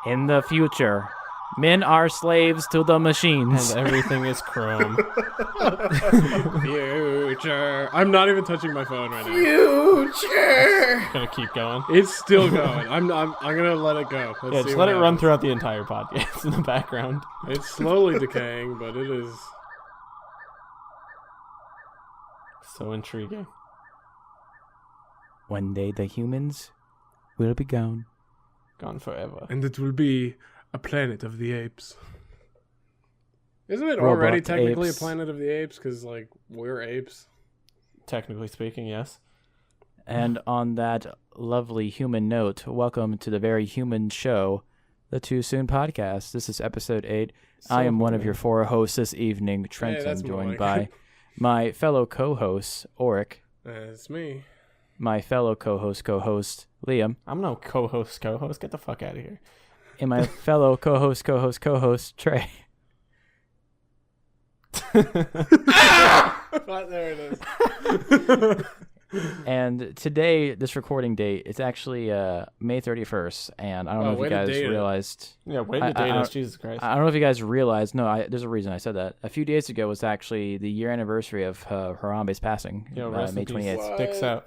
In the future, men are slaves to the machines. And everything is chrome. Future. I'm not even touching my phone right now. Future. Gonna keep going. It's still going. I'm gonna let it go. Let's Yeah, see just what let it run happens. throughout the entire podcast in the background. It's slowly decaying, but it is. So intriguing. One day the humans will be gone. Gone forever. And it will be a planet of the apes. Isn't it Robot already technically apes. a planet of the apes? Because, like, we're apes. Technically speaking, yes. And on that lovely human note, welcome to the very human show, the Too Soon Podcast. This is episode 8. I am one of your 4 hosts this evening, Trent. that's I'm more joined like by it. my fellow co-host, Oric, It's me. my fellow co-host, Liam, I'm no co-host. Get the fuck out of here. and my fellow co-host, Trey. There it is. And today, this recording date, it's actually May 31st, and I don't know if way you to guys date it. realized... Yeah, way to I- date I- us, Jesus Christ. I don't know if you guys realized. No, there's a reason I said that. A few days ago was actually the year anniversary of Harambe's passing. Yo, rest May in peace. 28th. Sticks out.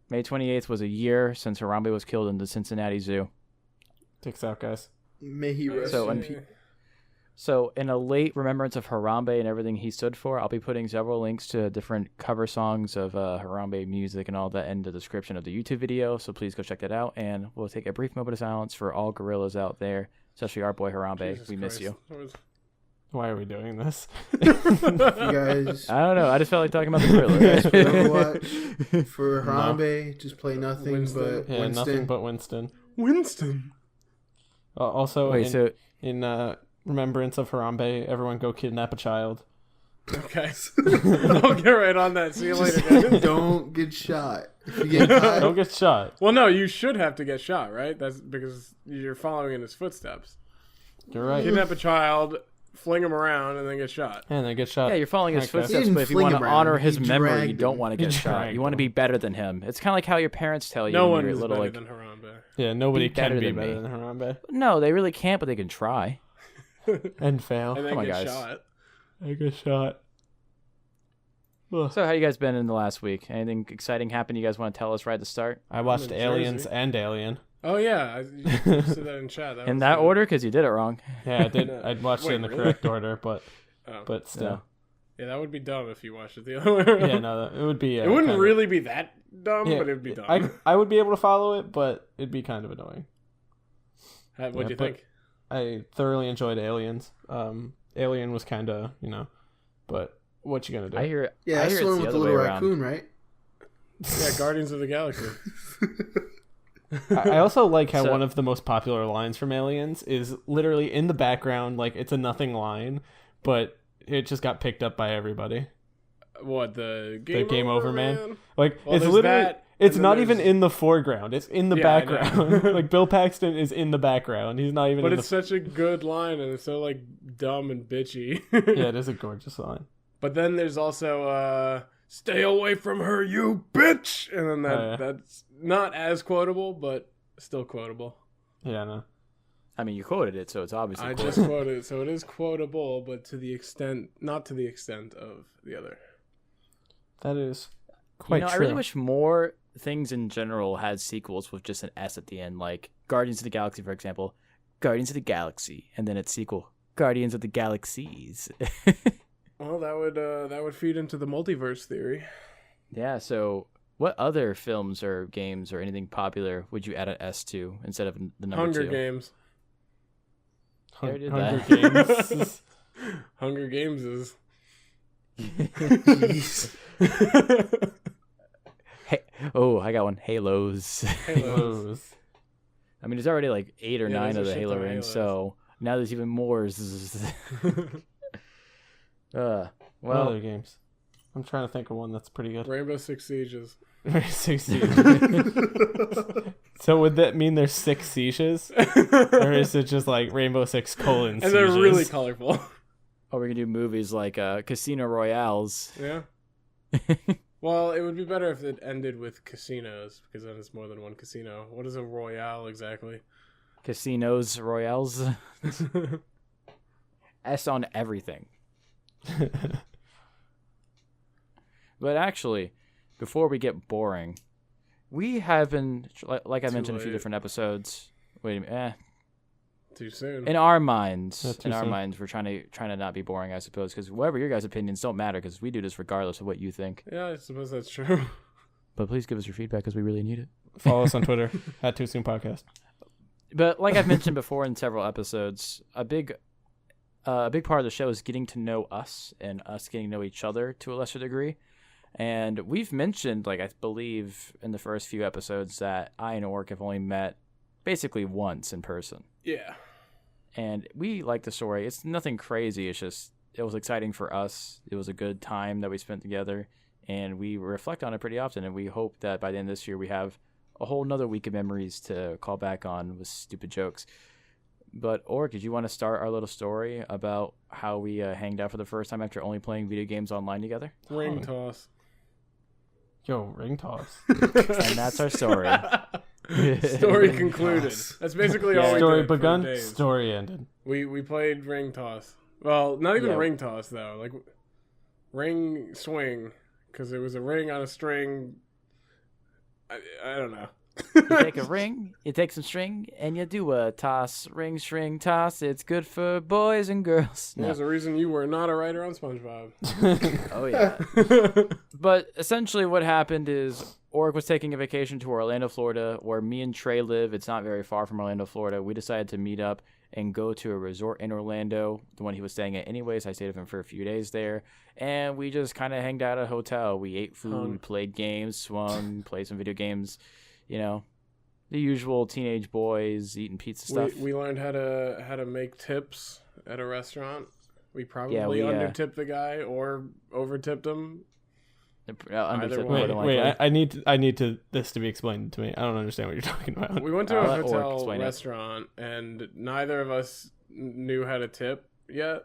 May 28th was a year since Harambe was killed in the Cincinnati Zoo. Sticks out, guys. May he rest So, in and peace. So, in a late remembrance of Harambe and everything he stood for, I'll be putting several links to different cover songs of Harambe music and all that in the description of the YouTube video. So please go check that out. And we'll take a brief moment of silence for all gorillas out there, especially our boy Harambe. Jesus We miss Christ. you. Why are we doing this? You guys, I don't know. I just felt like talking about the for gorillas. Overwatch, for Harambe, just play nothing Winston. but Yeah, Winston. nothing but Winston. Winston. Also, Wait, so in remembrance of Harambe, everyone go kidnap a child. Okay. I'll get right on that. See you later, guys. Don't get shot. If you get caught, Don't get shot. Well, no, you should have to get shot, right? That's because you're following in his footsteps. You're right. Kidnap a child, fling him around, and then get shot. And they get shot. yeah, you're following his Okay. footsteps, He didn't but if you fling want to him around, honor he his memory, you dragged don't him. want to get He shot. dragged You want to him. be better than him. It's kind of like how your parents tell you No when one you're is little, better like, than Harambe. Yeah, nobody Be better can be than better me. than Harambe. no, they really can't, but they can try. And fail. And then Come on, get guys. shot. I get shot. Ugh. So, how you guys been in the last week? Anything exciting happened you guys want to tell us right at the start? I watched in Aliens Jersey. and Alien. Oh, yeah. You said that in chat. In was that good. order, because you did it wrong. Yeah, I did. I watched it in the Wait, really? correct order, but Oh. still. Yeah, that would be dumb if you watched it the other way around. Yeah, no, it would be. It wouldn't kind of- really be that dumb, Yeah, but it would be dumb. I would be able to follow it, but it'd be kind of annoying. What'd yeah, you but- think? I thoroughly enjoyed Aliens. Alien was kind of, but what you gonna do? I hear it. yeah, I that's hear the one it's with the the other little way around. raccoon, right? Yeah, Guardians of the Galaxy. I also like how So- one of the most popular lines from Aliens is literally in the background, like it's a nothing line, but it just got picked up by everybody. What, the Game Over Man? Like Well, it's there's literally that, it's and then not even there's- in the foreground. It's in the Yeah, I know. background. Like Bill Paxton is in the background. He's not even But in it's such a good line, and it's so, like, dumb and bitchy. the Yeah, it is a gorgeous line. But then there's also, stay away from her, you bitch! And then that's not as quotable, but still quotable. Yeah, no. I mean, you quoted it, so it's obviously I quoted. just quoted it, so it is quotable, but not to the extent of the other. That is quite I true. really wish more things in general had sequels with just an S at the end, like Guardians of the Galaxy, for example. Guardians of the Galaxy, and then its sequel, Guardians of the Galaxies. Well, that would feed into the multiverse theory. Yeah, so what other films or games or anything popular would you add an S to instead of the number Hunger 2? Games. Already did Hunger that. Games. Hunger Games is. Jeez. Hey, oh, I got one. Halos. Halos. I mean, there's already like 8 or Yeah, 9 there's of a the shit Halo ton of rings, Halos. so now there's even more. What Well, other games? I'm trying to think of one that's pretty good. Rainbow Six Sieges. 16. So would that mean there's 6 sieges? Or is it just like Rainbow Six : And sieges? they're really colorful. or we can do movies like Casino Royales. Yeah. Well, it would be better if it ended with casinos, because then it's more than one casino. What is a royale exactly? Casinos Royales. S on everything. But actually, before we get boring, we have been, like I mentioned a few different episodes. Wait a minute. Too soon. In our minds, soon. we're trying to not be boring, I suppose, because whatever your guys' opinions don't matter, because we do this regardless of what you think. Yeah, I suppose that's true. But please give us your feedback, because we really need it. Follow us on Twitter at Too Soon Podcast. But like I've mentioned before in several episodes, a big part of the show is getting to know us and us getting to know each other to a lesser degree. And we've mentioned, like I believe in the first few episodes, that I and Orc have only met basically once in person. Yeah. And we like the story. It's nothing crazy. It's just, it was exciting for us. It was a good time that we spent together. And we reflect on it pretty often. And we hope that by the end of this year, we have a whole nother week of memories to call back on with stupid jokes. But, Orc, did you want to start our little story about how we hanged out for the first time after only playing video games online together? Ring toss. Yo, ring toss. And that's our story. Story concluded. That's basically all we Story did for begun, days. story ended. We played ring toss. Well, not even Yeah. ring toss, though. Like, ring swing. Because it was a ring on a string. I don't know. You take a ring, you take some string, and you do a toss. Ring, string, toss. It's good for boys and girls. No. There's a reason you were not a writer on SpongeBob. Oh, yeah. But essentially what happened is Orc was taking a vacation to Orlando, Florida, where me and Trey live. It's not very far from Orlando, Florida. We decided to meet up and go to a resort in Orlando, the one he was staying at anyways. I stayed with him for a few days there, and we just kind of hanged out at a hotel. We ate food, we played games, swung, played some video games, you know, the usual teenage boys eating pizza stuff. We learned how to make tips at a restaurant. We probably under-tipped the guy or over-tipped him. Undertip, way. Wait, I need this to be explained to me. I don't understand what you're talking about. We went to a I'll let Orc hotel explain it. restaurant, and neither of us knew how to tip yet.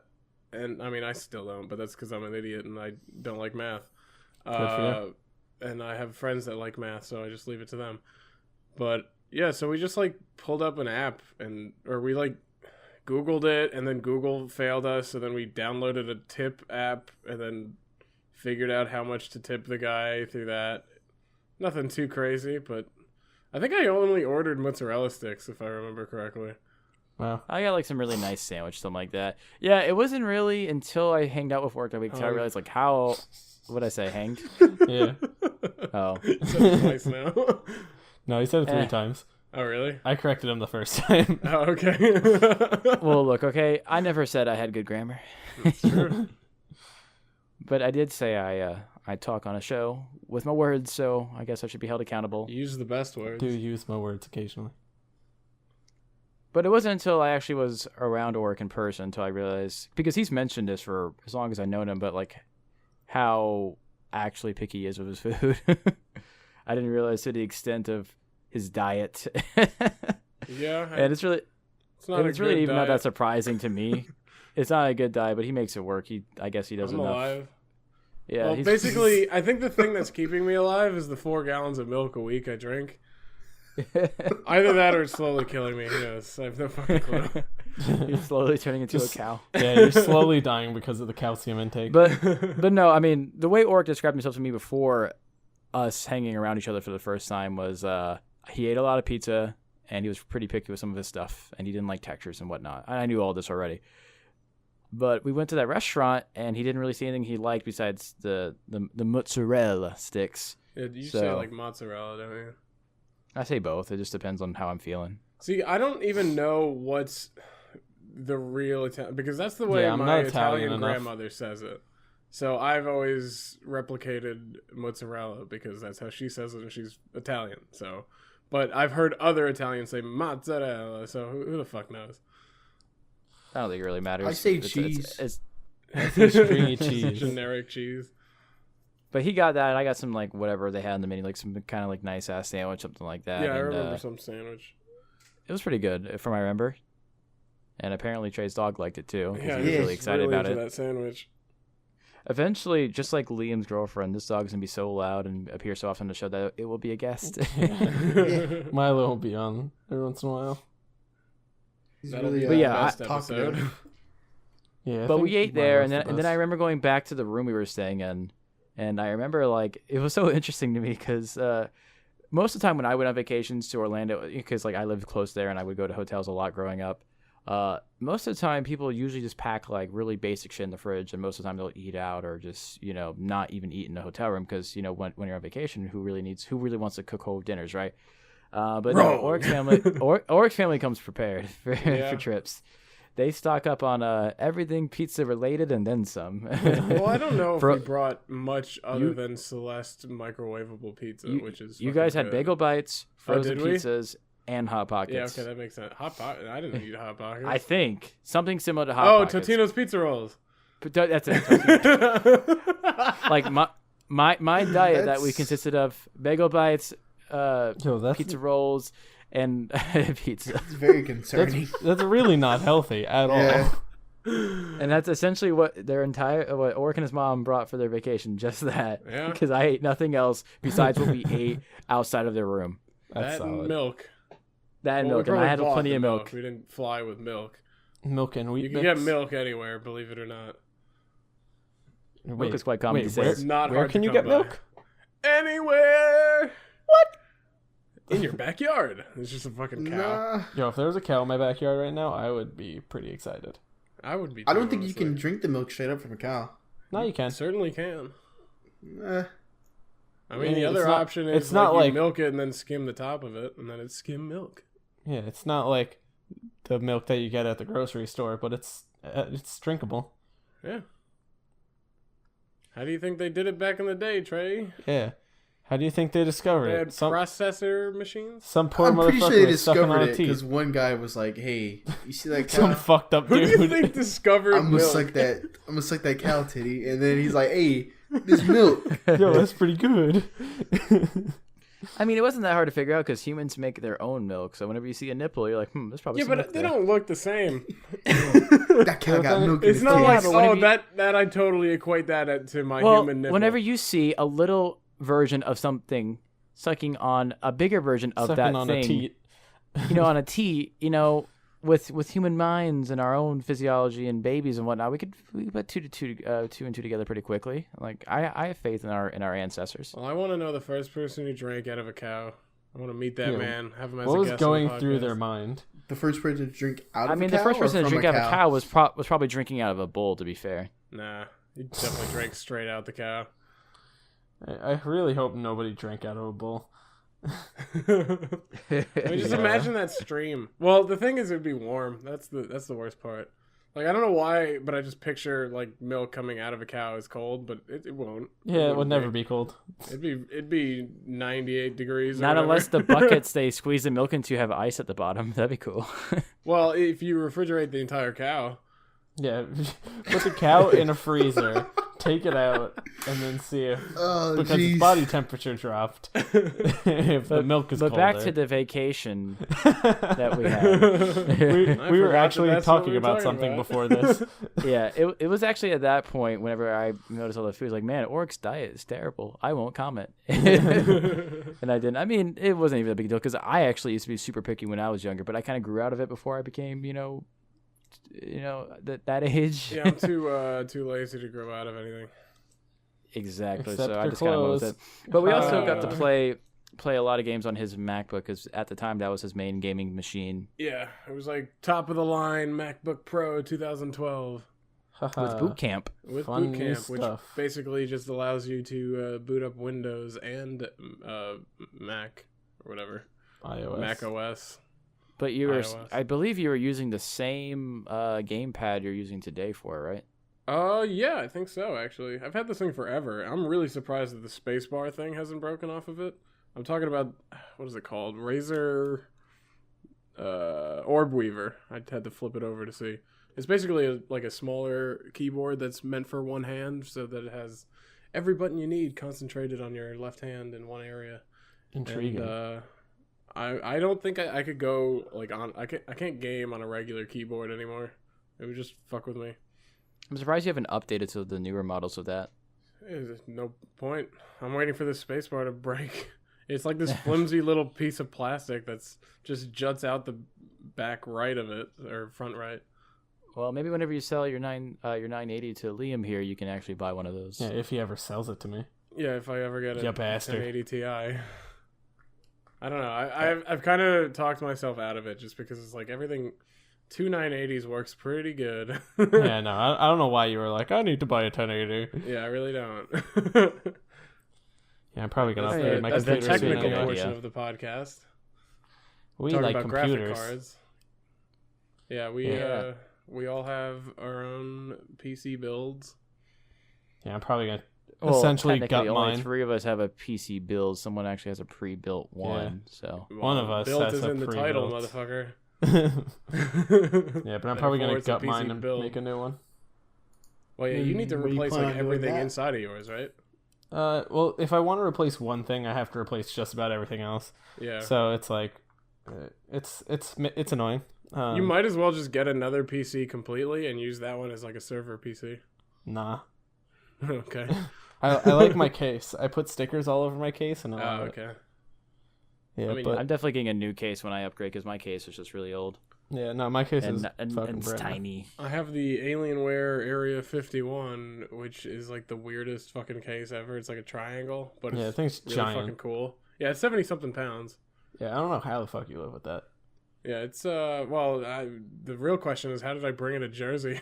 And, I mean, I still don't, but that's because I'm an idiot and I don't like math. And I have friends that like math, so I just leave it to them. But, yeah, so we just, like, pulled up an app, or we, like, Googled it, and then Google failed us, so then we downloaded a tip app, and then figured out how much to tip the guy through that. Nothing too crazy, but I think I only ordered mozzarella sticks, if I remember correctly. Wow. I got like some really nice sandwich, something like that. Yeah, it wasn't really until I hanged out with Orc that week until I realized like how, what'd I say, hanged? Yeah. Oh. You said it twice now. No, he said it 3 times. Oh, really? I corrected him the first time. Oh, okay. Well, look, okay, I never said I had good grammar. That's true. But I did say I talk on a show with my words, so I guess I should be held accountable. Use the best words. Do use my words occasionally. But it wasn't until I actually was around Orc in person until I realized, because he's mentioned this for as long as I've known him, but like how actually picky he is with his food. I didn't realize to the extent of his diet. Yeah. And it's really even not that diet. surprising to me. It's not a good diet, but he makes it work. I guess he does I'm enough. alive. Yeah. Well, basically, I think the thing that's keeping me alive is the 4 gallons of milk a week I drink. Either that or it's slowly killing me. Who knows? I have no fucking clue. He's slowly turning into a cow. Yeah, you're slowly dying because of the calcium intake. But no, I mean, the way Orc described himself to me before us hanging around each other for the first time was he ate a lot of pizza, and he was pretty picky with some of his stuff, and he didn't like textures and whatnot. I knew all this already. But we went to that restaurant, and he didn't really see anything he liked besides the mozzarella sticks. Yeah, you say like mozzarella, don't you? I say both. It just depends on how I'm feeling. See, I don't even know what's the real Italian, because that's the way I'm my not Italian enough. grandmother says it. So I've always replicated mozzarella because that's how she says it, and she's Italian. So, but I've heard other Italians say mozzarella. So who the fuck knows? I don't think it really matters. I say cheese. It's stringy cheese. Generic cheese. But he got that, and I got some, like, whatever they had on the menu, like some kind of, like, nice-ass sandwich, something like that. Yeah, I and, remember some sandwich. It was pretty good, from what I remember. And apparently Trey's dog liked it, too, because Yeah, he was yeah, really excited about into it. that sandwich. Eventually, just like Liam's girlfriend, this dog's going to be so loud and appear so often on the show that it will be a guest. Milo will be on every once in a while. He's That'll really, be But the yeah, best talkative. episode. Yeah, I But think we ate mine there, was and the then I best. remember going back to the room we were staying in, and I remember like it was so interesting to me because most of the time when I went on vacations to Orlando, because like I lived close there and I would go to hotels a lot growing up. Most of the time, people usually just pack like really basic shit in the fridge, and most of the time they'll eat out or just not even eat in the hotel room because when you're on vacation, who really wants to cook whole dinners, right? But no, Oryx family comes prepared for Yeah. for trips. They stock up on everything pizza related and then some. Well, I don't know if For- we brought much other You- than Celeste microwavable pizza, which is you fucking guys had good. bagel bites, frozen did we? pizzas, and hot Yeah, pockets. okay, that makes sense. Hot pocket. I didn't eat hot pockets. I think something similar to hot Oh, pockets. Totino's pizza rolls. But that's it. Like my diet that we That's- consisted of bagel bites, Yo, that's pizza rolls, and pizza. It's very concerning. that's really not healthy at Yeah. all. And that's essentially what what Oric and his mom brought for their vacation. Just that. Yeah. Because I ate nothing else besides what we ate outside of their room. That's That and solid. milk. That and Well, we milk, and I probably had bought plenty the of milk. We didn't fly with milk. Milk and wheat You can bits. get milk anywhere, believe it or not. Milk is quite common wait, these where, days. It's not where hard can to you come get by. milk? Anywhere. What? In your backyard. It's just a fucking cow. Nah, Yo, if there was a cow in my backyard right now, I would be pretty excited. I would be. I too, don't think you honestly. can drink the milk straight up from a cow. No, you can. Certainly can. Eh, I mean, the It's other not- option is it's not you like- milk it and then skim the top of it, and then it's skim milk. Yeah, it's not like the milk that you get at the grocery store, but it's drinkable. Yeah. How do you think they did it back in the day, Trey? Yeah. How do you think they discovered They had it? Some processor machines? poor I'm pretty sure motherfucker they was sucking on discovered a it teeth. because one guy was like, "Hey, you see that Some cow? fucked up Who do dude. you think discovered I'm gonna milk? suck that. I'm gonna suck that cow titty." And then he's like, "Hey, this milk." Yo, that's pretty good. I mean, it wasn't that hard to figure out because humans make their own milk. So whenever you see a nipple, you're like, there's probably Yeah, some but milk they there. don't look the same. That cow got milk. in It's his not titty. like, but whenever you- that I totally equate that to my Well, human nipple. whenever you see a little version of something sucking on a bigger version of Sucking that on thing, a teat. on a teat, with human minds and our own physiology and babies and whatnot, we could put two and two together pretty quickly. Like I have faith in our ancestors. Well, I want to know the first person who drank out of a cow. I want to meet that Yeah. man. Have him as What a was guest going on the through podcast. their mind? The first person to drink out of I mean, a the cow first or person to from drink out of a cow was probably drinking out of a bowl. To be fair, Nah, he definitely drank straight out the cow. I really hope nobody drank out of a bowl. I mean, just Yeah. imagine that stream. Well, the thing is, it'd be warm. That's the worst part. Like, I don't know why, but I just picture like milk coming out of a cow is cold, but it won't. Yeah, it would wouldn't never be cold. It'd be 98 degrees. Or not whatever. unless the buckets they squeeze the milk into have ice at the bottom. That'd be cool. Well, if you refrigerate the entire cow. Yeah, put the cow in a freezer, take it out, and then see if Oh, because its jeez. body temperature dropped, if the milk is But colder. back to the vacation that we had. I we were forgot actually that's what talking we were about talking something about. before this. Yeah, it was actually at that point whenever I noticed all the food, like, man, Oric's diet is terrible. I won't comment. And I didn't. I mean, it wasn't even a big deal because I actually used to be super picky when I was younger, but I kind of grew out of it before I became, that age. Yeah, I'm too lazy to grow out of anything. Exactly. Except so I for just kind of went with clothes. it. But we also got to Uh. play a lot of games on his MacBook because at the time that was his main gaming machine Yeah, it was like top of the line MacBook Pro 2012 with Boot Camp. with Fun Boot new Camp, which stuff. basically just allows you to boot up Windows and Mac or whatever, iOS. Mac OS. But iOS. I believe you were using the same gamepad you're using today for it, right? Yeah, I think so. Actually, I've had this thing forever. I'm really surprised that the spacebar thing hasn't broken off of it. I'm talking about what is it called? Razer Orb Weaver. I had to flip it over to see. It's basically like a smaller keyboard that's meant for one hand, so that it has every button you need concentrated on your left hand in one area. Intriguing. And, I don't think I could go like on. I can't game on a regular keyboard anymore. It would just fuck with me. I'm surprised you haven't updated to the newer models of that. There's no point. I'm waiting for this spacebar to break. It's like this flimsy little piece of plastic that's just juts out the back right of it, or front right. Well, maybe whenever you sell your 980 to Liam here, you can actually buy one of those. Yeah, if he ever sells it to me. Yeah, if I ever get a You bastard. 1080 Ti. I don't know. I've kind of talked myself out of it just because it's like everything. 2 980s works pretty good. Yeah, no, I don't know why you were like, I need to buy a 1080. Yeah, I really don't. Yeah, I'm probably gonna That's upgrade my the computer soon technical anyway. portion of the podcast. We Talking like about computers. graphic cards. Yeah, we all have our own PC builds. Yeah, I'm probably gonna Well, essentially technically, gut only mine. 3 of us have a PC build. Someone actually has a pre-built one. So One of us built has is a in the title, pre-built. motherfucker. Yeah, but I'm probably Therefore, gonna it's a gut PC mine and build. make a new one. Well, yeah, you need to What do you replace plan like on doing everything that? inside of yours, right? Well, if I want to replace one thing, I have to replace just about everything else. Yeah. So it's like, it's annoying. You might as well just get another PC completely and use that one as like a server PC. Nah. Okay. I like my case. I put stickers all over my case, and I Oh, love it. okay. Yeah, I mean, but I'm definitely getting a new case when I upgrade because my case is just really old yeah, no, my case is and fucking it's brand new. tiny. I have the Alienware Area 51, which is like the weirdest fucking case ever. It's like a triangle, but it's Yeah, I think it's really giant. fucking cool. Yeah, it's 70 something pounds. Yeah, I don't know how the fuck you live with that. Yeah, it's the real question is how did I bring it to Jersey?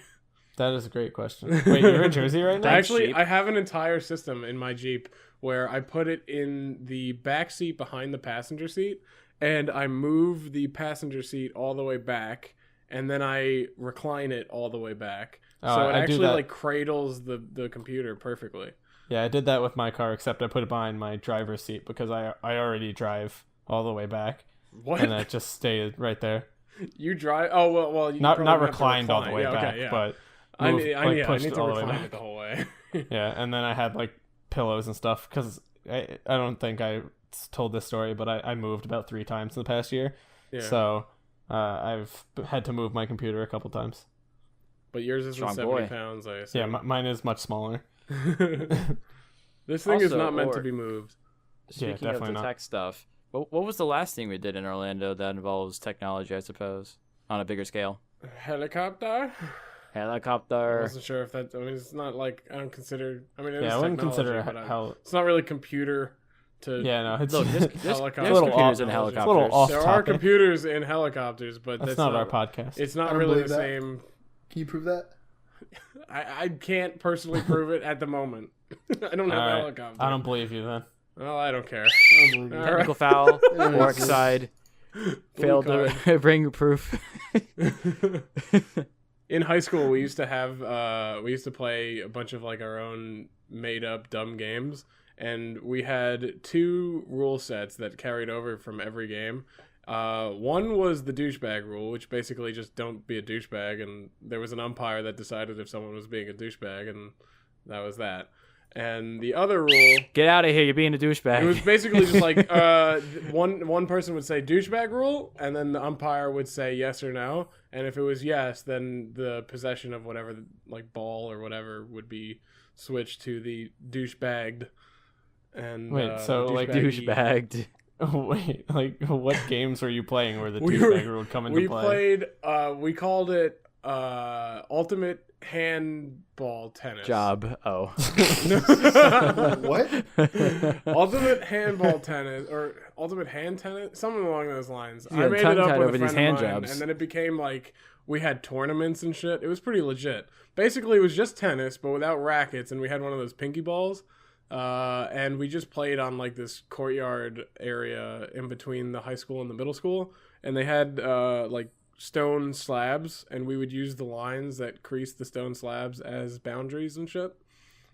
That is a great question. Wait, you're in Jersey right now? Actually, Jeep. I have an entire system in my Jeep where I put it in the back seat behind the passenger seat, and I move the passenger seat all the way back, and then I recline it all the way back. Oh, So it I do actually that. like cradles the computer perfectly. Yeah, I did that with my car, except I put it behind my driver's seat because I already drive all the way back, What? and it just stayed right there. You drive? Oh well. You Not probably have to reclined all the way Yeah, back, okay, yeah. but I moved, need, like, I need pushed to all the way recline back. it the whole way. Yeah, and then I had like pillows and stuff because I don't think I told this story, but I moved about 3 times in the past year, Yeah. so I've had to move my computer a couple times. But yours isn't Strong 70 boy. pounds, I Yeah, assume. mine is much smaller. This thing is Also, not meant to or- be moved. Speaking of definitely the not. tech stuff, what was the last thing we did in Orlando that involves technology? I suppose on a bigger scale. Helicopter? I Helicopter. wasn't sure if that. I mean, it's not like I don't consider. I mean, it Yeah, is I wouldn't technology, consider but how. it's not really computer. To Yeah, no, it's Look, there's Helicopter. there's little computers off- in it's a helicopters. little off there are topic. computers in helicopters, but That's not our podcast. It's I not don't really the believe that. same. Can you prove that? I can't personally prove it at the moment. I don't have All a right. helicopter. I don't believe you then. Well, I don't care. I don't believe you. All Technical foul. Yeah, Work it's- side. Blue Failed card. to bring proof. In high school, we used to have we used to play a bunch of like our own made up dumb games, and we had 2 rule sets that carried over from every game. One was the douchebag rule, which basically just don't be a douchebag, and there was an umpire that decided if someone was being a douchebag, and that was that. And the other rule, Get out of here! You're being a douchebag. it was basically just like one person would say douchebag rule, and then the umpire would say yes or no. And if it was yes, then the possession of whatever like ball or whatever would be switched to the douchebagged. And Wait, so, like, douchebagged. Wait, like what games were you playing where the We douchebag rule would come into we play? played. We called it ultimate handball tennis. Job. Oh. What? Ultimate handball tennis or ultimate hand tennis, something along those lines. Yeah, I made it tongue-tied up with over a these friend hand of mine, jobs. and then it became like we had tournaments and shit. It was pretty legit. Basically, it was just tennis, but without rackets, and we had one of those pinky balls. And we just played on like this courtyard area in between the high school and the middle school, and they had like stone slabs, and we would use the lines that creased the stone slabs as boundaries and shit.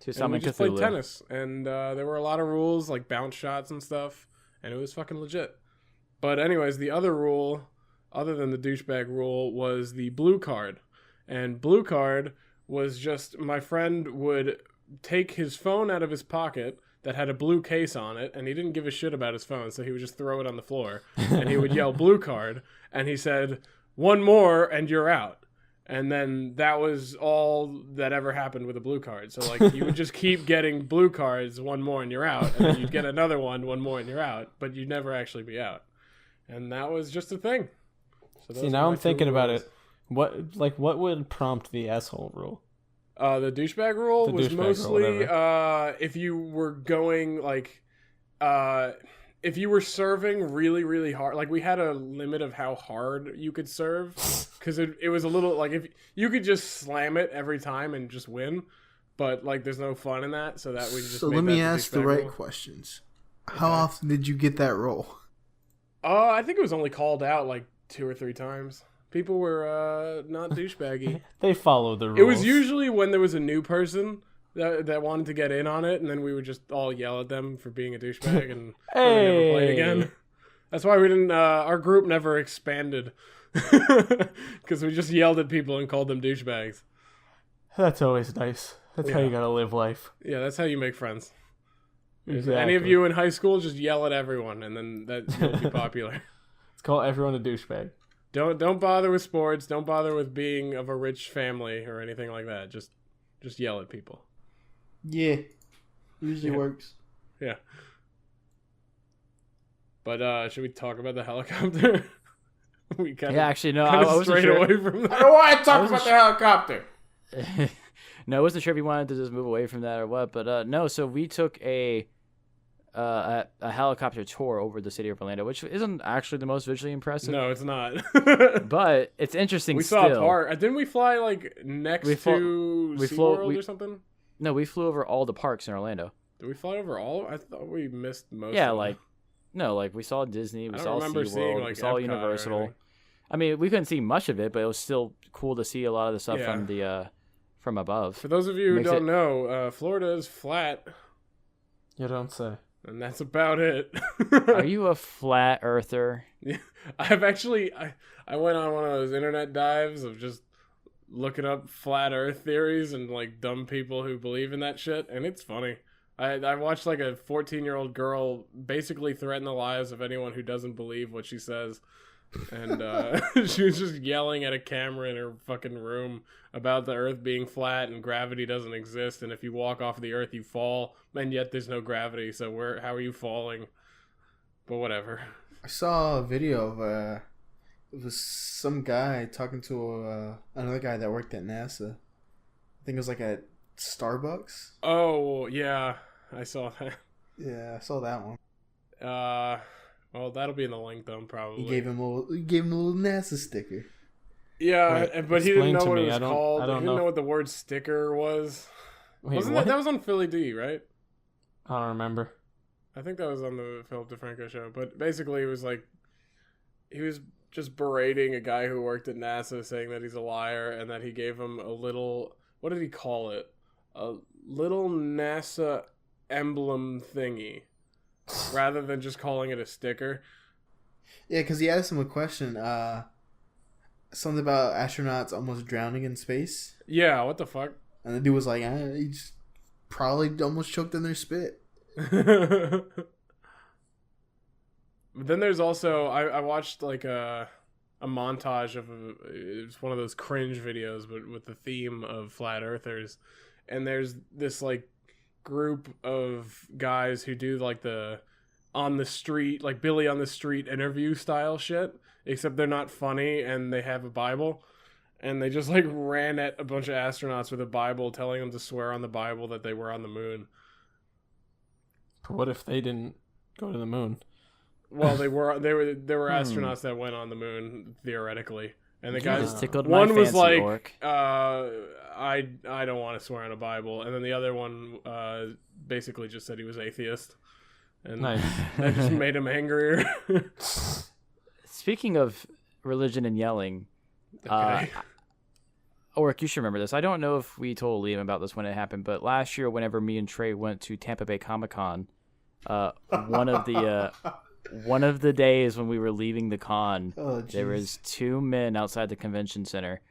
To And we summon just Cthulhu. played tennis, and there were a lot of rules like bounce shots and stuff, and it was fucking legit. But anyways, the other rule, other than the douchebag rule, was the blue card, and blue card was just my friend would take his phone out of his pocket that had a blue case on it, and he didn't give a shit about his phone, so he would just throw it on the floor, and he would yell blue card, and he said, 1 more and you're out. And then that was all that ever happened with a blue card. So like you would just keep getting blue cards, one more and you're out, and then you'd get another one more and you're out, but you'd never actually be out. And that was just a thing. So See, now I'm thinking about it. What would prompt the asshole rule? The douchebag rule was mostly if you were going like if you were serving really, really hard. Like we had a limit of how hard you could serve because it was a little like if you could just slam it every time and just win, but like there's no fun in that. So that we just so let me ask the right questions. How often did you get that role? I think it was only called out like 2 or 3 times. People were not douchebaggy. They followed the rules. It was usually when there was a new person that wanted to get in on it, and then we would just all yell at them for being a douchebag and they never played again. That's why we didn't. Our group never expanded because we just yelled at people and called them douchebags. That's always nice. That's how you gotta live life. Yeah, that's how you make friends. Exactly. If any of you in high school, just yell at everyone, and then you'll be popular. Let's call everyone a douchebag. Don't bother with sports. Don't bother with being of a rich family or anything like that. Just yell at people. Yeah, usually works. Yeah. But should we talk about the helicopter? We actually, no, I wasn't strayed sure. away from that. I don't want to talk about the helicopter. No, I wasn't sure if you wanted to just move away from that or what, but no. So we took a helicopter tour over the city of Orlando, which isn't actually the most visually impressive. No, it's not. But it's interesting. We saw a park. Didn't we fly like next to SeaWorld or something? No, we flew over all the parks in Orlando. Did we fly over all? I thought we missed most. Yeah, of them. like we saw Disney, we saw remember SeaWorld, seeing, like, we saw Epcot Universal. I mean, we couldn't see much of it, but it was still cool to see a lot of the stuff from the from above. For those of you who don't know, Florida is flat. You don't say. And that's about it. Are you a flat earther? Yeah, I've actually I went on one of those internet dives of just looking up flat Earth theories and like dumb people who believe in that shit, and it's funny. I watched like a 14-year-old girl basically threaten the lives of anyone who doesn't believe what she says. And she was just yelling at a camera in her fucking room about the Earth being flat and gravity doesn't exist, and if you walk off the Earth you fall, and yet there's no gravity, so how are you falling? But whatever. I saw a video of it was some guy talking to another guy that worked at NASA. I think it was like at Starbucks. Oh yeah, I saw that. Yeah, I saw that one. Well, that'll be in the link though, probably. He gave him a little NASA sticker. Yeah, Wait, but he didn't know what me. it was called. I He don't didn't know what the word sticker was. Wait, Wasn't that was on Philly D, right? I don't remember. I think that was on the Philip DeFranco show. But basically, it was like he was just berating a guy who worked at NASA, saying that he's a liar and that he gave him a little. What did he call it? A little NASA emblem thingy, rather than just calling it a sticker. Yeah, because he asked him a question. Something about astronauts almost drowning in space. Yeah, what the fuck? And the dude was like, he just probably almost choked on their spit. But then there's also I watched like a montage of it's one of those cringe videos, but with the theme of flat earthers, and there's this like group of guys who do like the on the street, like Billy on the street interview style shit, except they're not funny and they have a Bible. And they just like ran at a bunch of astronauts with a Bible, telling them to swear on the Bible that they were on the moon. But what if they didn't go to the moon? Well, there were astronauts that went on the moon theoretically, and the guys tickled one my was fancy like, orc. I don't want to swear on a Bible, and then the other one basically just said he was atheist, and Nice. that just made him angrier. Speaking of religion and yelling, Okay. Orc, you should remember this. I don't know if we told Liam about this when it happened, but last year, whenever me and Trey went to Tampa Bay Comic-Con, one of the days when we were leaving the con, there was 2 men outside the convention center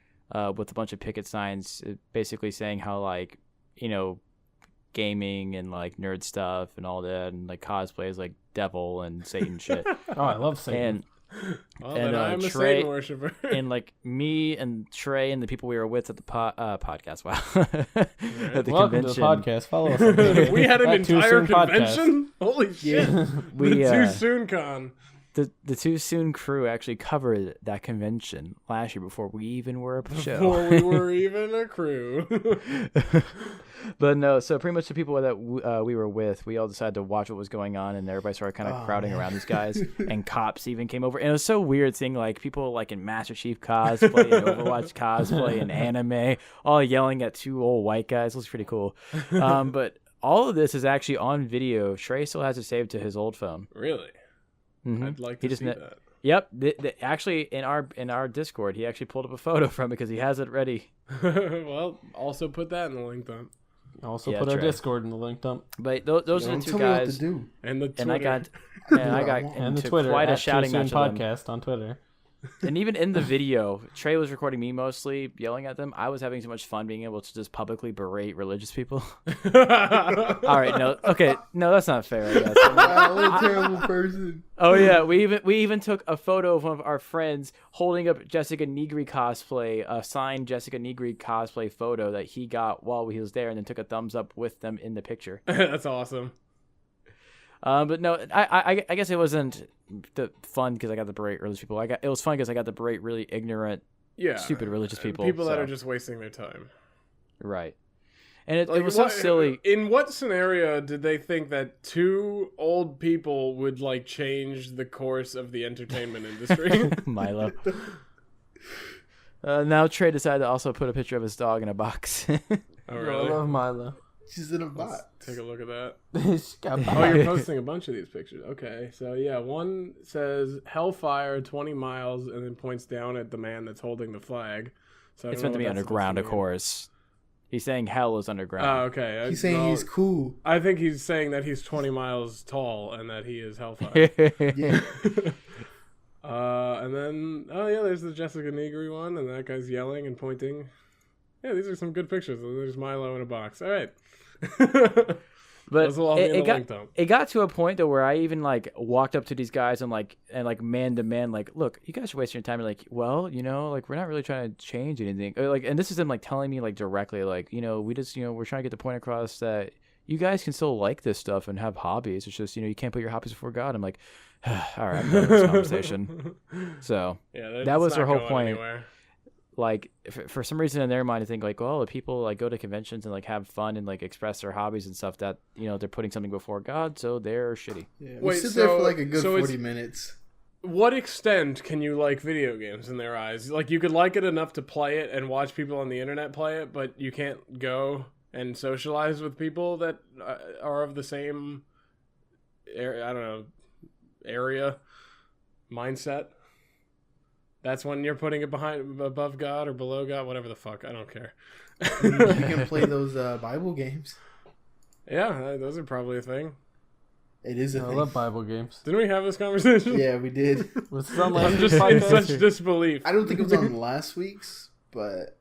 with a bunch of picket signs, basically saying how, like, you know, gaming and like nerd stuff and all that, and like cosplay is like devil and Satan shit. Oh, I love Satan. Well, And, then I'm a Trey- Satan worshiper. And like me and Trey and the people we were with at the podcast, wow, at the Welcome to the convention, podcast. Follow us. On Twitter. We had an At Too entire Soon Podcast. convention. Holy shit! we The Too Soon Con. the Too Soon crew actually covered that convention last year before we even were a show. Before we were even a crew. But no, so pretty much the people that we were with, we all decided to watch what was going on, and everybody started kind of crowding around these guys, and cops even came over. And it was so weird seeing like people like in Master Chief cosplay and Overwatch cosplay and anime, all yelling at two old white guys. It was pretty cool. But all of this is actually on video. Trey still has it saved to his old phone. Really? Mhm. I'd like He to just see ne- that. Yep, actually in our Discord, he actually pulled up a photo from it because he has it ready. Well, also put that in the link dump. Also Yeah, put our Trey. Discord in the link dump. But those are Don't the two tell me what to guys, do. And the Twitter. and I got And the into Twitter. quite a at shouting Too Soon match with them. Podcast on Twitter. And even in the video, Trey was recording me mostly yelling at them. I was having so much fun being able to just publicly berate religious people. All right, no, that's not fair. I guess. Wow, what a terrible person. Oh yeah, we even took a photo of one of our friends holding up Jessica Negri cosplay, a signed Jessica Negri cosplay photo that he got while he was there, and then took a thumbs up with them in the picture. That's awesome. But no, I guess it wasn't the fun because I got to berate religious people. It was fun because I got to berate really ignorant, Yeah. stupid religious people. People that so- are just wasting their time. right. And it Like, was so what- silly. In what scenario did they think that two old people would like change the course of the entertainment industry? Milo. Now Trey decided to also put a picture of his dog in a box. Oh, I really? love Milo. She's in a box. Take a look at that. She's got Oh, you're posting a bunch of these pictures. Okay, so yeah, one says Hellfire 20 miles and then points down at the man that's holding the flag. So I It's don't meant to know be what that's underground, of supposed to mean. course. He's saying hell is Oh, underground. okay. He's saying he's cool. I think he's saying that he's 20 miles tall and that he is Hellfire. Yeah. And then, oh yeah, there's the Jessica Negri one, and that guy's yelling and pointing. Yeah, these are some good pictures. There's Milo in a box. All right. But Those will all be in the link dump. it got to a point though where I even like walked up to these guys and like man to man, like, look, you guys are wasting your time. And like, well, like we're not really trying to change anything. Or, like, and this is them like telling me like directly, like, we just, we're trying to get the point across that you guys can still like this stuff and have hobbies. It's just, you can't put your hobbies before God. I'm like, all right, I'm done with this conversation. So Yeah, that was it's their not whole going point. anywhere. Like for some reason in their mind, I think like, well, the people like go to conventions and like have fun and like express their hobbies and stuff that they're putting something before God, so they're shitty. Yeah, we Wait, sit there for so- like a good so it's- 40 minutes. What extent can you like video games in their eyes? Like, you could like it enough to play it and watch people on the internet play it, but you can't go and socialize with people that are of the same area mindset. That's when you're putting it above God or below God, whatever the fuck. I don't care. You can play those Bible games. Yeah, those are probably a thing. It is a I thing. love Bible games. Didn't we have this conversation? Yeah, we did. Was this on I'm last just week's in podcast? such disbelief. I don't think it was on last week's, but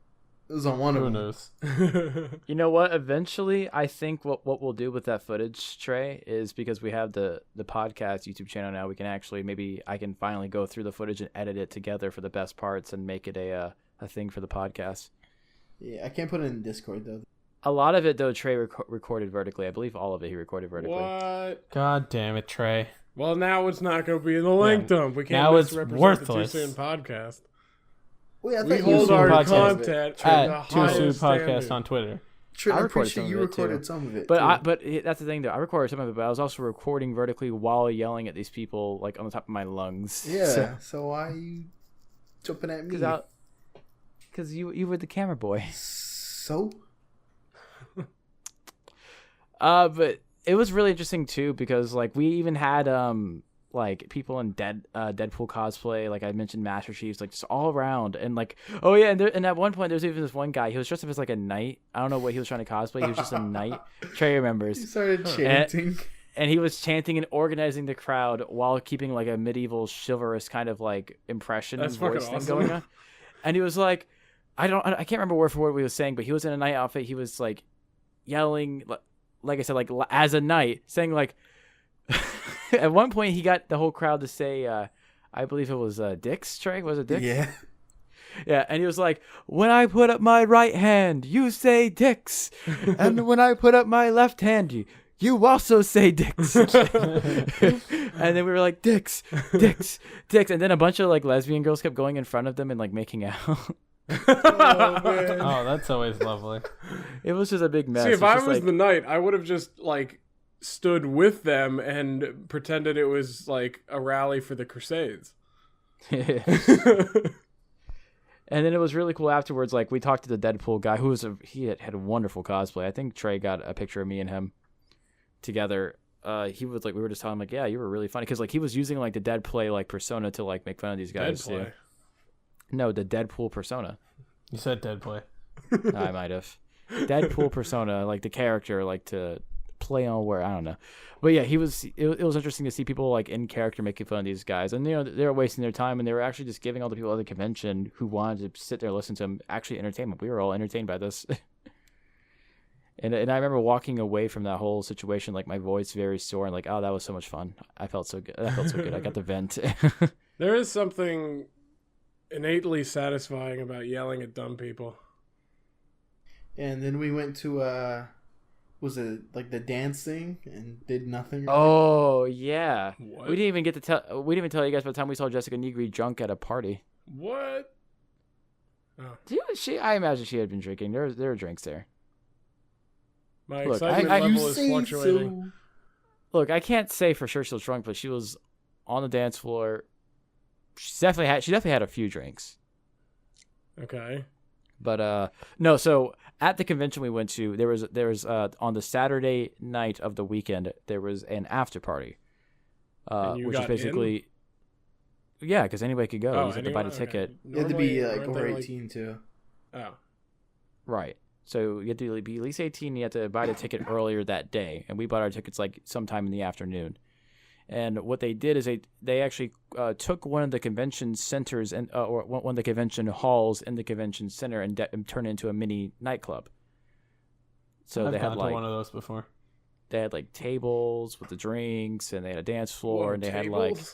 it was on one of Who them. knows? You know what? Eventually, I think what we'll do with that footage, Trey, is because we have the podcast YouTube channel now, we can actually, maybe I can finally go through the footage and edit it together for the best parts and make it a thing for the podcast. Yeah, I can't put it in Discord though. A lot of it, though, Trey recorded vertically. I believe all of it he recorded vertically. What? God damn it, Trey. Well, now it's not going to be in the link dump. We can't Now it's misrepresent worthless. the Too Soon podcast. Wait, I We thought you hold Soon our podcast. content to the At Too Soon highest Podcast standard. on Twitter. Trey, I I'm recorded pretty some sure you of it, too. recorded some of it. But too. that's the thing, though. I recorded some of it, but I was also recording vertically while yelling at these people, like, on the top of my lungs. Yeah, so why are you jumping at me? Because you were the camera boy. So? But it was really interesting too because like we even had like people in Deadpool cosplay, like I mentioned Master Chiefs, like just all around, and like and at one point there's even this one guy, he was dressed up as like a knight. I don't know what he was trying to cosplay. He was just a knight. Trey You remembers, started chanting. and he was chanting and organizing the crowd while keeping like a medieval chivalrous kind of like impression That's voice fucking thing going on. And he was like, I can't remember word for word what he was saying, but he was in a knight outfit. He was like yelling, like I said, like as a knight, saying like at one point he got the whole crowd to say I believe it was Dick's Trey. Was it Dick? Yeah. Yeah, and he was like, when I put up my right hand, you say Dick's. And when I put up my left hand, you also say Dick's. And then we were like, Dick's. And then a bunch of like lesbian girls kept going in front of them and like making out. Oh, man. Oh, that's always lovely. It was just a big mess. See, if It's I just was like, the knight, I would have just like stood with them and pretended it was like a rally for the Crusades. And then it was really cool afterwards. Like we talked to the Deadpool guy, he had a wonderful cosplay. I think Trey got a picture of me and him together. He was like, we were just telling him like, yeah, you were really funny because like he was using like the Deadplay like persona to like make fun of these guys too. Deadplay. No, the Deadpool persona. You said dead play. I might have. Deadpool persona, like the character, like to play on where I don't know. But yeah, it was interesting to see people like in character making fun of these guys, and they were wasting their time, and they were actually just giving all the people at the convention who wanted to sit there and listen to them actually entertainment. We were all entertained by this. And I remember walking away from that whole situation like my voice very sore and like, oh, that was so much fun. I felt so good. I got the vent. There is something innately satisfying about yelling at dumb people. And then we went to was it like the dance thing and did nothing? Oh yeah. What? We didn't even get to tell. We didn't even tell you guys by the time we saw Jessica Negri drunk at a party. What? Oh. I imagine she had been drinking. There were drinks there. My Look, excitement I- level You is say fluctuating. so. Look, I can't say for sure she was drunk, but she was on the dance floor. She definitely had a few drinks. Okay. But no, so at the convention we went to, there was on the Saturday night of the weekend, there was an after party. And you which is got basically yeah, because anybody could go. Oh, you just had to buy the anyone? ticket. You had to be Normally, like aren't over they, 18 too. Oh. Right. So you had to be at least 18. You had to buy the ticket earlier that day, and we bought our tickets like sometime in the afternoon. And what they did is they actually took one of the convention centers or one of the convention halls in the convention center and turned it into a mini nightclub. So I've they had gone like to one of those before. they had like tables with the drinks, and they had a dance floor, Whoa, and they had tables? like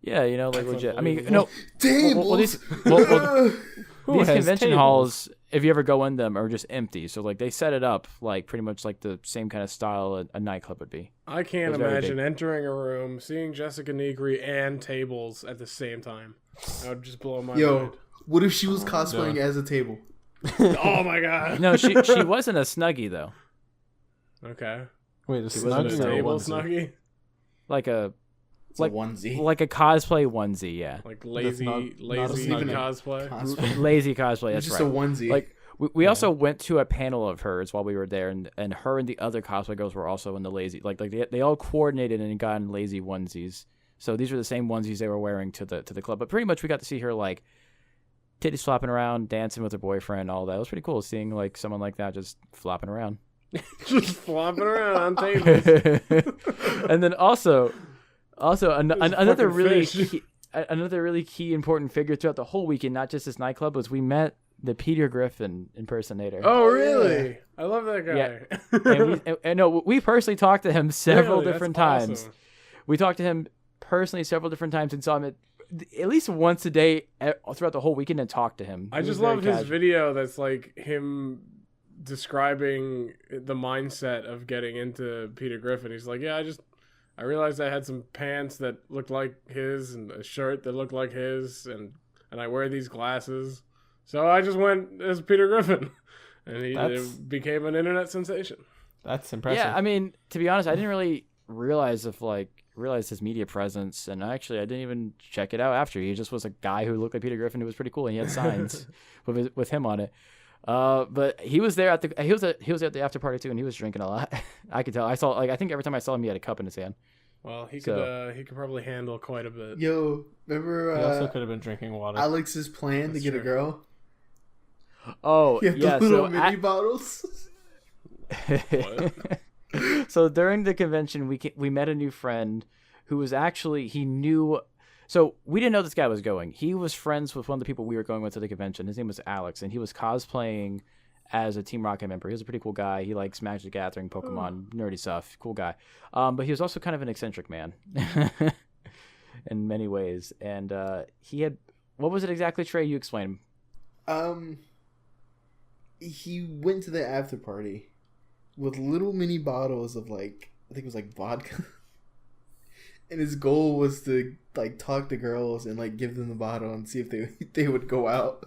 like That's legit. I mean, unbelievable. no, Tables. well, these has convention tables? halls, if you ever go in them, are just empty. So like they set it up like pretty much like the same kind of style a nightclub would be. I It can't was very imagine big. entering a room, seeing Jessica Negri and tables at the same time. That would just blow my Yo, mind. what if she was cosplaying as a table? Oh my god. No, she wasn't a snuggie though. Okay. Wait, the wasn't Was snuggie it a a or table onesie? snuggie? Like a It's Like- a onesie. like a cosplay onesie, yeah. Like lazy, not a lazy snuggie. cosplay. Cosplay. Lazy cosplay, It's that's just right. a onesie. Like we also went to a panel of hers while we were there, and her and the other cosplay girls were also in the lazy, like they all coordinated and got in lazy onesies. So these were the same onesies they were wearing to the club. But pretty much we got to see her like titties flopping around, dancing with her boyfriend, all that. It was pretty cool seeing like someone like that just flopping around. Just flopping around on tables. And then also another fucking really fish. another really key important figure throughout the whole weekend, not just this nightclub, was we met the Peter Griffin impersonator. Oh, really? I love that guy. Yeah. And no, we personally talked to him several Really? different That's times. awesome. We talked to him personally several different times and saw him at least once a day throughout the whole weekend and talked to him. I He was just very love his casual. video that's like him describing the mindset of getting into Peter Griffin. He's like, yeah, I realized I had some pants that looked like his and a shirt that looked like his, and I wear these glasses. So I just went as Peter Griffin, and it became an internet sensation. That's impressive. Yeah, I mean, to be honest, I didn't really realize his media presence, and I didn't even check it out after. He just was a guy who looked like Peter Griffin, who was pretty cool, and he had signs with him on it. But he was there at the after party too, and he was drinking a lot. I could tell. I think every time I saw him, he had a cup in his hand. Well, he could probably handle quite a bit. Yo, remember he also could have been drinking water. Alex's plan That's to get a true. girl? Oh, You have yeah. the little So mini bottles. So during the convention, we met a new friend who was actually he knew. So we didn't know this guy was going. He was friends with one of the people we were going with to the convention. His name was Alex, and he was cosplaying as a Team Rocket member. He was a pretty cool guy. He likes Magic the Gathering, Pokemon, nerdy stuff. Cool guy. But he was also kind of an eccentric man. And in many ways. And he had, what was it exactly, Trey? You explain. He went to the after party with little mini bottles of like, I think it was like vodka. And his goal was to like talk to girls and like give them the bottle and see if they would go out.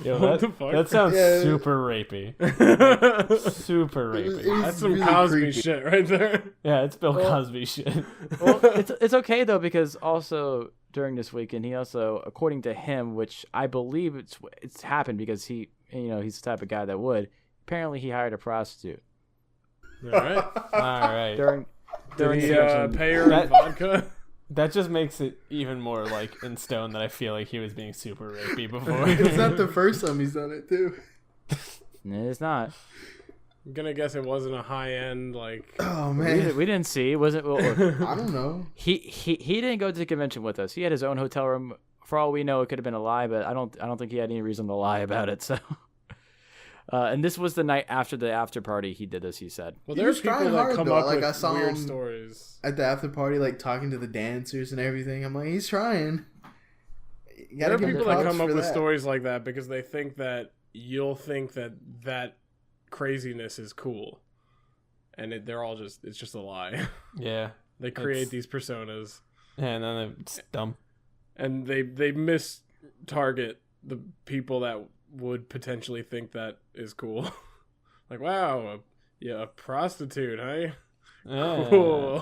Yo, What the fuck? that sounds Yeah. super rapey. Super It was- rapey. it was That's some really Cosby creepy. shit right there. Yeah, it's Bill Cosby shit. Well, it's okay though, because also during this weekend he also, according to him, which I believe it's happened because he's the type of guy that would. Apparently, he hired a prostitute All right. All right. during Did he the mention- pay her in That- vodka? That just makes it even more like in stone that I feel like he was being super rapey before. It's not the first time he's done it too. It's not. I'm gonna guess it wasn't a high end like. Oh We man, didn't see. Was it? Well, I don't know. he didn't go to the convention with us. He had his own hotel room. For all we know, it could have been a lie, but I don't think he had any reason to lie about it. So, and this was the night after the after party. He did this. He said. Well, He there's was people trying that hard, come though. up Like, with I saw weird him- stories. At the after party, like talking to the dancers and everything. I'm like, he's trying. You There gotta are give him people that props come up for with that. stories like that because they think that you'll think that craziness is cool, and it's just a lie. Yeah. They create It's- these personas, And then it's dumb. and they miss target the people that would potentially think that is cool. Like, wow, a prostitute, hey? Yeah. Cool.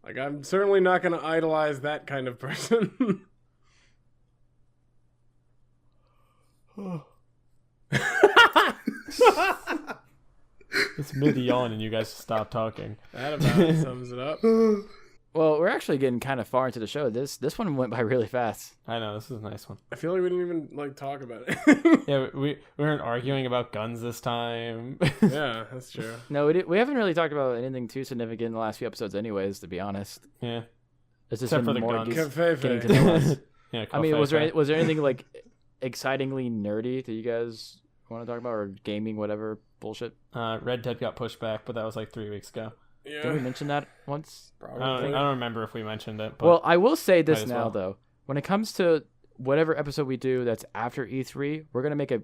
Like, I'm certainly not going to idolize that kind of person. It's mid yawn and you guys stop talking. That about sums it up. Well, we're actually getting kind of far into the show. This one went by really fast. I know, this is a nice one. I feel like we didn't even talk about it. Yeah, we weren't arguing about guns this time. Yeah, that's true. No, we haven't really talked about anything too significant in the last few episodes, anyways. To be honest, Yeah. it's just Except been for the more guns. getting to know us. Yeah, I mean, was Coffee. there anything like excitingly nerdy that you guys want to talk about, or gaming, whatever bullshit? Red Dead got pushed back, but that was like 3 weeks ago. Did we Yeah, mention that once? I probably. don't remember if we mentioned it. But Well, I will say might this as now, well. though. When it comes to whatever episode we do that's after E3, we're gonna make a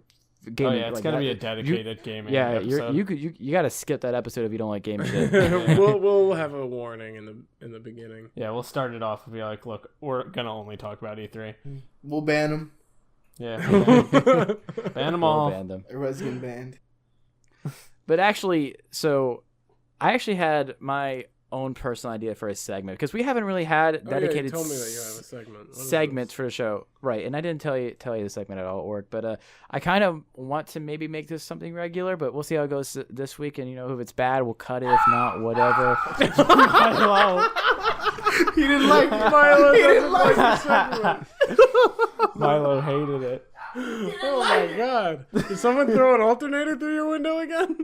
gaming. oh yeah, it's like gonna that. be a dedicated gaming Yeah, episode. you got to skip that episode if you don't like game shit. we'll have a warning in the beginning. Yeah, we'll start it off and be like, look, we're gonna only talk about E3. We'll ban him. Yeah, ban them We'll all. ban them. Everybody's getting banned. But actually, so I actually had my own personal idea for a segment because we haven't really had Oh, yeah, dedicated you told me that you have a segment. What is segments this? for the show, right? And I didn't tell you the segment at all, Orc. But I kind of want to maybe make this something regular, but we'll see how it goes this week. And if it's bad, we'll cut it. If not, whatever. He didn't like Milo He doesn't didn't like like the segment. Milo hated it. Oh my god! Did someone throw an alternator through your window again?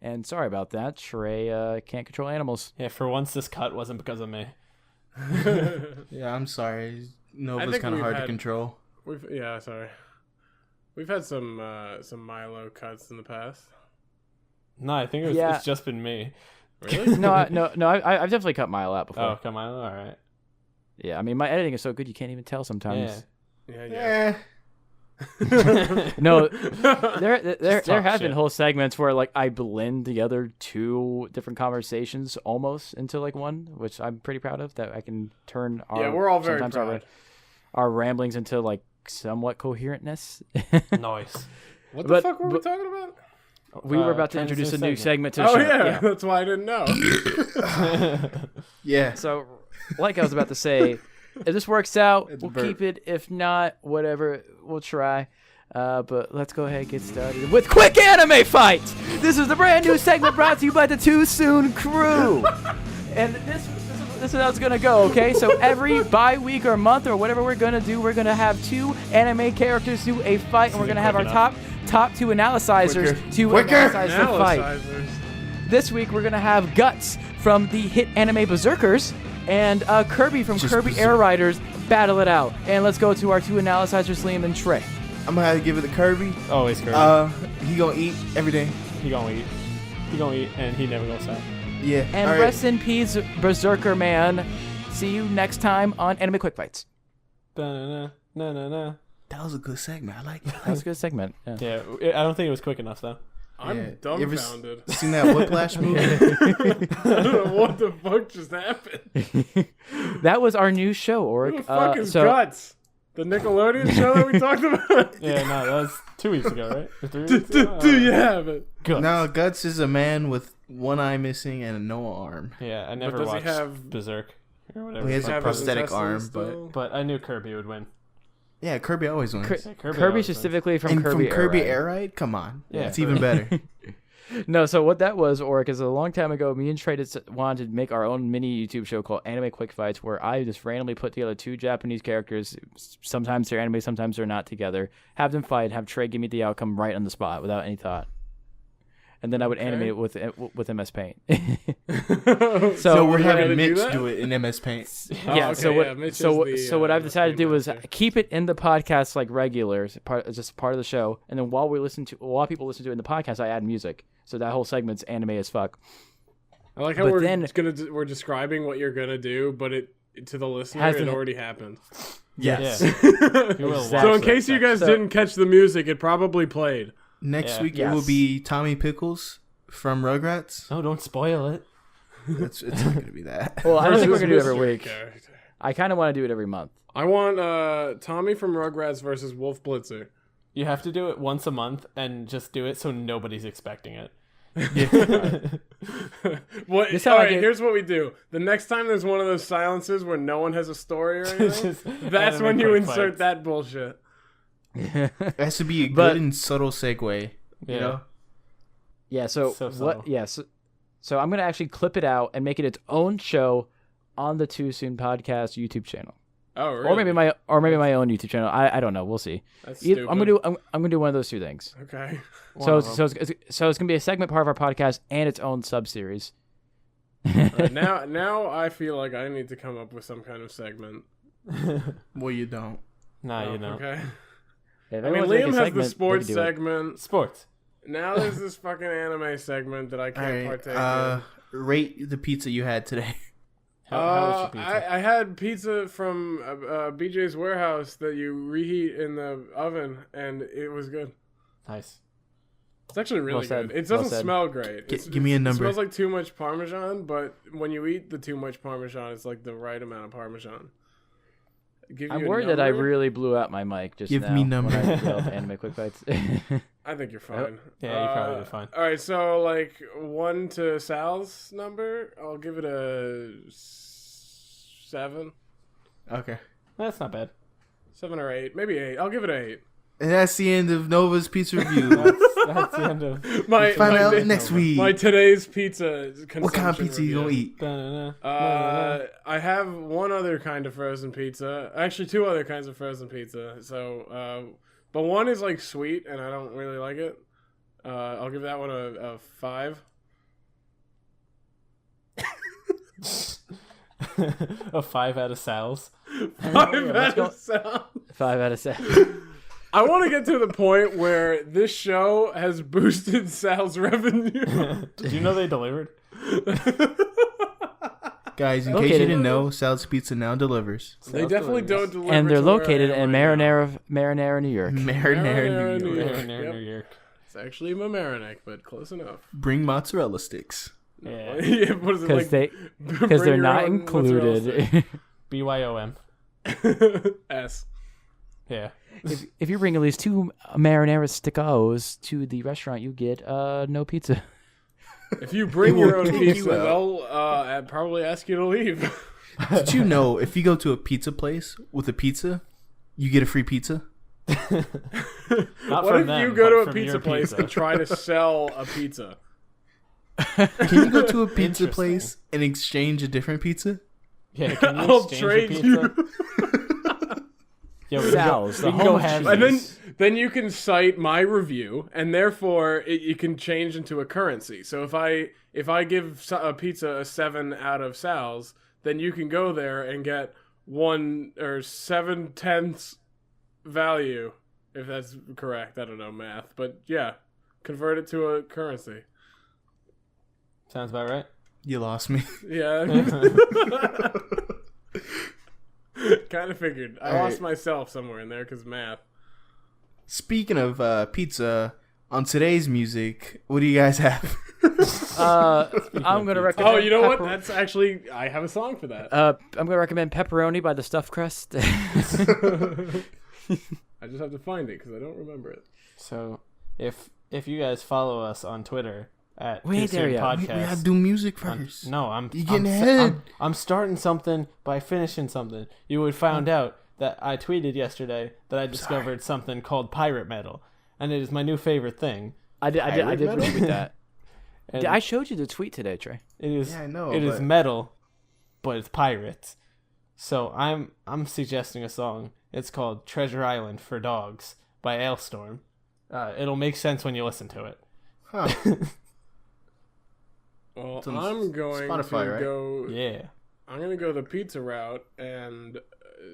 And sorry about that. Trey can't control animals. Yeah, for once this cut wasn't because of me. Yeah, I'm sorry. Nova's think kind of we've hard had- to control. Sorry. We've had some Milo cuts in the past. No, I think Yeah. it's just been me. Really? No, I've definitely cut Milo out before. Oh, come on, all right. Yeah, I mean my editing is so good you can't even tell sometimes. Yeah. No, there talk have been shit. whole segments where like I blend together two different conversations almost into like one, which I'm pretty proud of. That I can turn our Yeah, we're all very sometimes proud. our ramblings into like somewhat coherentness. Nice. What the But- fuck were we but- talking about? We were about to Transition introduce a new segment to the Oh show. yeah, that's why I didn't know. Yeah. So, like I was about to say, if this works out, It's a we'll burp. keep it. If not, whatever, we'll try. But let's go ahead and get started with Quick Anime Fights! This is the brand new segment brought to you by the Too Soon crew. And this is how it's going to go, okay? So every bi-week or month or whatever we're going to do, we're going to have two anime characters do a fight, and we're going to have our top two analyzers to analyze the fight. Analyzers. This week we're gonna have Guts from the hit anime Berserkers and Kirby from Just Kirby Berserk. Air Riders battle it out. And let's go to our two analyzers, Liam and Trey. I'm gonna have to give it to Kirby. Always Kirby. He gonna eat every day. He gonna eat. He gonna eat, and he never gonna stop. Yeah. And all right. rest in peace, Berserker Man. See you next time on Anime Quick Fights. Da-na-na-na-na-na. That was a good segment. I like it. That was a good segment. Yeah. Yeah, I don't think it was quick enough though. I'm Yeah. dumbfounded. Seen that Whiplash movie? I don't know what the fuck just happened. That was our new show, Who the Oric. fuck is Guts? The Nickelodeon show that we talked about? Yeah, no, that was 2 weeks ago, right? Or 3 weeks ago? Do you have it? Guts. No, Guts is a man with one eye missing and no arm. Yeah, I never does he watched have- Berserk or whatever. Well, he has the a fuck. Have his prosthetic arm, intestines but still? But I knew Kirby would win. yeah, Kirby always wins. Yeah, Kirby Kirby always wins. specifically from and Kirby from Kirby Air Air Ride, come on, Yeah, it's even better. No, so what that was, Oric, is a long time ago, me and Trey just wanted to make our own mini YouTube show called Anime Quick Fights, where I just randomly put together 2 Japanese characters. Sometimes they're anime, sometimes they're not together. Have them fight, have Trey give me the outcome right on the spot without any thought. And then I would animate it with MS Paint. So we're you gonna having do Mitch that? do it in MS Paint. Yeah. okay, So what? yeah, Mitch so is the, so what I've the decided to do paint is master. keep it in the podcast like regular, just part of the show, and then while people listen to it in the podcast, I add music. So that whole segment's anime as fuck. I like how but we're then- we're describing what you're gonna do, but it to the listener Hasn't- it already happened. Yes. Yeah. You will Exactly. So in watch case that. you guys So- didn't catch the music, it probably played. Next Yeah. week it Yes. will be Tommy Pickles from Rugrats. No, don't spoil it. It's not gonna be that. Well, I don't think we're gonna do it every Mystery week. character. I kind of want to do it every month. I want Tommy from Rugrats versus Wolf Blitzer. You have to do it once a month and just do it so nobody's expecting it. What? This how All I right, get- here's what we do. The next time there's one of those silences where no one has a story or anything, Just that's anime when you quick insert fights. that bullshit. It has to be a But- good and subtle segue. Yeah. You know? Yeah. So, So what? subtle. Yeah. So I'm gonna actually clip it out and make it its own show on the Too Soon Podcast YouTube channel, Oh, really? or maybe my own YouTube channel. I don't know. We'll see. That's I'm stupid. gonna do one of those 2 things. Okay. One So of them. it's gonna be a segment part of our podcast and its own sub series. All right, now I feel like I need to come up with some kind of segment. Well, you don't. Nah, Oh, you know. Okay. If I mean, everyone's making Liam a has segment, the they sports can do it. segment. Sports. Now there's this fucking anime segment that I All can't right. partake in. Rate the pizza you had today. How was your pizza? I had pizza from BJ's Warehouse that you reheat in the oven, and it was good. Nice. It's actually really Well said. good. It Well doesn't said. smell great. Give me a number. It smells like too much Parmesan, but when you eat the too much Parmesan, it's like the right amount of Parmesan. Give I'm you a worried that I number? really blew out my mic just Give now. me when number. I yelled Anime Quick Fights. I think you're fine. Yeah, you probably did fine. All right, so like 1 to Sal's number, I'll give it a 7. Okay. That's not bad. 7 or 8, maybe 8. I'll give it an 8. And that's the end of Nova's Pizza Review. That's the end of. My Find out my- next week. My today's pizza. What kind of consumption pizza you review. gonna eat? I have one other kind of frozen pizza. Actually, 2 other kinds of frozen pizza. So, but one is like sweet, and I don't really like it. I'll give that one a 5. A 5 out of Sal's. 5 let's out go- of sound. 5 out of 7. I want to get to the point where this show has boosted Sal's revenue. Did you know they delivered? Guys, in case you Located- didn't know, Sal's Pizza now delivers. They Sal's definitely delivers. don't deliver. And they're to where I located am in right now. Marinara, New York. Marinara, New York. York. Near Yep. New York. It's actually Mamaroneck, but close enough. Bring mozzarella sticks. Yeah. Yeah, what is it Because like? because they're not included. BYOM. S. Yeah. if you bring at least 2 marinara stickos to the restaurant, you get no pizza. If you bring They your will own kick you pizza, out. they'll probably ask you to leave. Did you know if you go to a pizza place with a pizza, you get a free pizza? Not What from if them, you go but to a from pizza your place pizza. and try to sell a pizza? Can you go to a pizza Interesting. place and exchange a different pizza? Yeah, can you I'll exchange trade your pizza? you. Yeah, we Sal's, can the go, we can go home have cheese. And these. then you can cite my review, and therefore it can change into a currency. So if I give a pizza a 7 out of Sal's, then you can go there and get 1 or 7/10 value if that's correct. I don't know math, but yeah, convert it to a currency. Sounds about right. You lost me. Yeah. Kind of figured. I lost myself somewhere in there because math. Speaking of pizza, on today's music, what do you guys have? I'm gonna recommend. Oh, you know what? That's actually I have a song for that. I'm gonna recommend "Pepperoni" by the Stuffed Crust. I just have to find it because I don't remember it. So if you guys follow us on Twitter at We ain't there yet. Podcast, We gotta do music first. I'm You getting I'm, ahead. I'm starting something by finishing something. You would found out that I tweeted yesterday that I discovered something called pirate metal, and it is my new favorite thing. I did metal? retweet that. And I showed you the tweet today, Trey. it is Yeah, I know, it is but- metal, but it's pirates. So I'm suggesting a song. It's called "Treasure Island for Dogs" by Ailstorm. It'll make sense when you listen to it. Huh. Well, It's on I'm going Spotify, to right? go. Yeah. I'm gonna go the pizza route and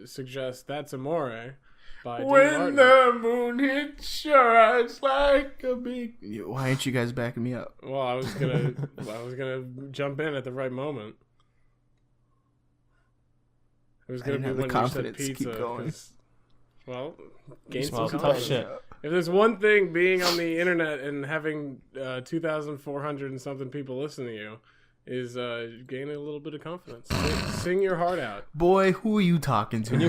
suggest "That's Amore" by Dean When Martin. the moon hits your eyes like a big. Why ain't you guys backing me up? Well, I was gonna jump in at the right moment. It was I gonna didn't be have the when you said confidence to pizza. keep going. 'cause- Well, gain some Well, tough confidence. shit. If there's one thing being on the internet and having 2,400 and something people listen to you, is gaining a little bit of confidence. Sing your heart out. Boy, who are you talking to? When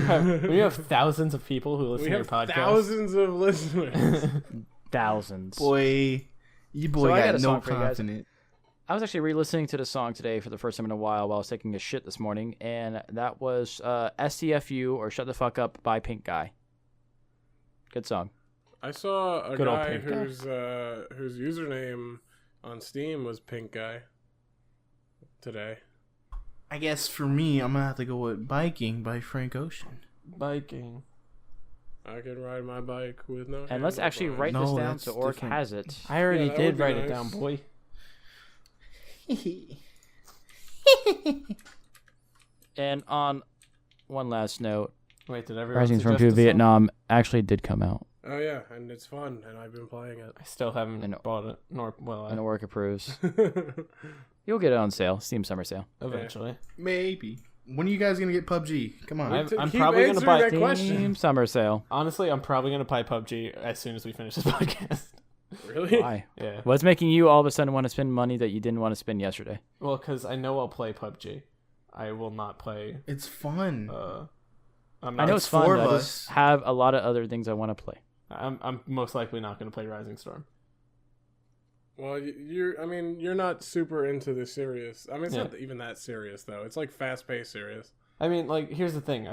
you have thousands of people who listen We to your have podcast. thousands of listeners. Thousands. Boy, you boy So I got got a no song for you guys. confidence. I was actually re-listening to the song today for the first time in a while I was taking a shit this morning, and that was SCFU or Shut the Fuck Up by Pink Guy. Good song. I saw a Good old guy Pink Guy. whose username on Steam was Pink Guy today. I guess for me, I'm gonna have to go with "Biking" by Frank Ocean. Biking. I can ride my bike with no. And let's handlebars. actually write No, this down that's so Orc different. has it. I already Yeah, that did would be write it nice. down, boy. And on one last note, Wait, did everyone Rising from suggest a song? Vietnam actually did come out, Oh yeah, and it's fun, and I've been playing I still haven't And- bought it, nor well, and Orc approves. it. You'll get it on sale, Steam Summer Sale. eventually. Maybe. When are you guys gonna get PUBG? Come on. I'm Keep probably gonna answering buy that question. Steam Summer Sale. Honestly, I'm probably gonna buy PUBG as soon as we finish this podcast. Really? Why? Yeah. What's making you all of a sudden want to spend money that you didn't want to spend yesterday? Well, because I know I'll play PUBG. I will not play. It's fun. I'm I not, know it's fun, four but of I us. just have a lot of other things I want to play. I'm most likely not gonna play Rising Storm. Well, you're not super into the serious. I mean, it's Yeah. not even that serious though. It's like fast-paced serious. I mean, like, here's the thing.